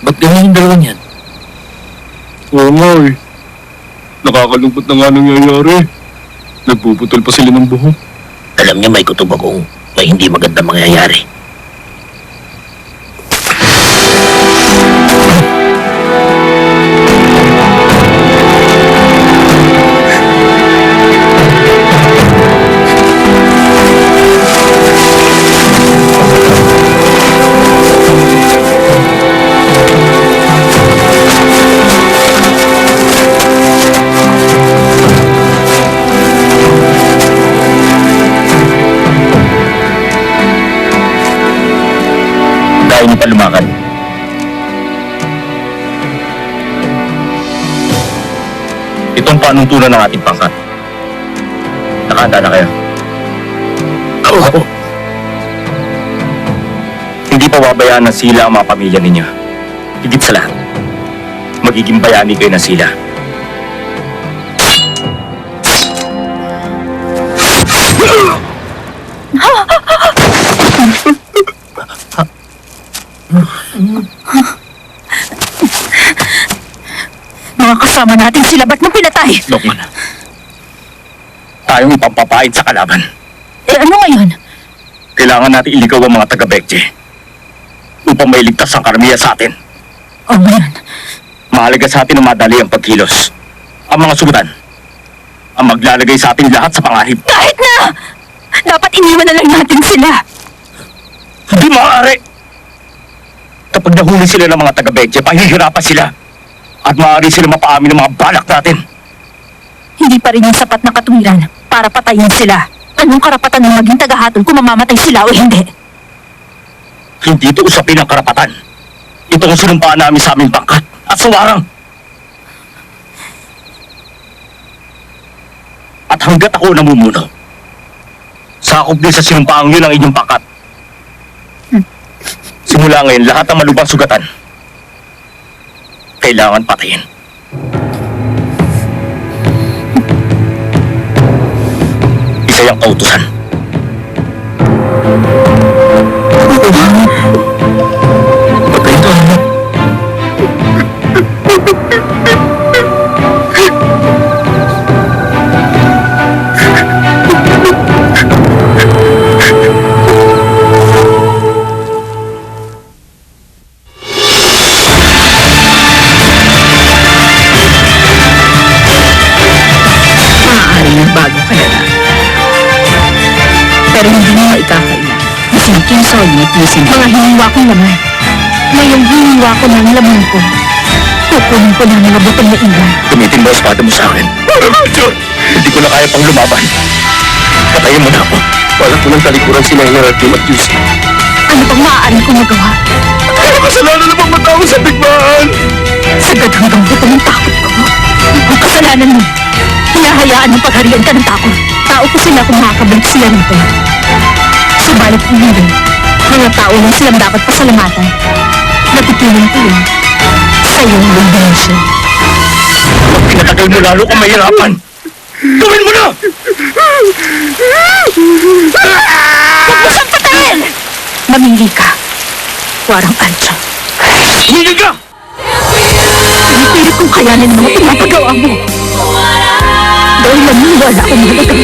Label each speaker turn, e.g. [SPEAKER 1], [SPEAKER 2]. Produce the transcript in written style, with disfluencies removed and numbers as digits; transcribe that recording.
[SPEAKER 1] Ba't ganyan yung dalawang yan?
[SPEAKER 2] Oo nga eh. Nakakalungkot na nga nangyayari. Nagpuputol pa sila ng buhok.
[SPEAKER 1] Alam niya may kutob akong may hindi magandang mangyayari. Hindi pa lumakad. Itong panuntunan ng ating pangkat. Nakahanda na kayo? Oo. Hindi pa babayaan ng sila ang mga pamilya ninyo. Higit sa lahat, magiging bayani kayo ng sila.
[SPEAKER 3] Mga kasama natin sila, ba't mo pinatay?
[SPEAKER 1] Lokman, tayong ipampapait sa kalaban.
[SPEAKER 3] Eh ano ngayon?
[SPEAKER 1] Kailangan natin iligaw ang mga taga-Bekje upang mailigtas ang karamihan sa atin.
[SPEAKER 3] O ngayon?
[SPEAKER 1] Mahalaga sa atin ang madali ang pagkilos. Ang mga sugatan ang maglalagay sa atin lahat sa pangarip.
[SPEAKER 3] Kahit na! Dapat iniwan na lang natin sila.
[SPEAKER 1] Hindi maaari! Kapag nahuli sila ng mga taga-Bekje, pahihirapan sila. At maaari sila mapaamin ng mga balak natin.
[SPEAKER 3] Hindi pa rin yung sapat na katuwiran para patayin sila. Anong karapatan ng maging tagahatol kung mamamatay sila o hindi?
[SPEAKER 1] Hindi ito usapin ang karapatan. Ito ang sinumpaan namin sa aming pangkat at sawarang. At hanggat ako namumuno, sakop din sa sinumpaang yun ang inyong pangkat. Simula ngayon, lahat ng malubhang sugatan kailangan patayin. Isa yung kautusan. Patay ito.
[SPEAKER 3] Bago ka na lang. Pero hindi mo maikakailan. Masinking solid, mga hiniwa kong laman. Ngayong hiniwa ko ng laman ko, kukunin ko na mga butong na ilan.
[SPEAKER 1] Gamitin mo ang espada mo sa akin. Hindi ko na kaya pang lumaban. Patayin mo na ako. Wala ko ng talikuran si General Tim at Yusi.
[SPEAKER 3] Ano pang maaari kong magawa?
[SPEAKER 2] Ano kasalanan na bang matao sa bigmaan?
[SPEAKER 3] Sagad hanggang buto ng takot ko. Ang kasalanan mo. Hinahayaan ng pagharian ka ng takot. Tao ko sila kung makakabalik sila nito. Subalit kung hindi, mga tao lang silang dapat pasalamatan. Napipilin ko yun sa iyong lubensyon.
[SPEAKER 1] Pag pinatagal mo lalo kung mahirapan, gawin mo na!
[SPEAKER 3] Huwag mo siyang patayin! Mamili ka. Warang Ancho.
[SPEAKER 1] Hindi ka!
[SPEAKER 3] Pinipilit kong kayanin ang mga pinapagawa mo. Dahil naniniwala akong mahalagang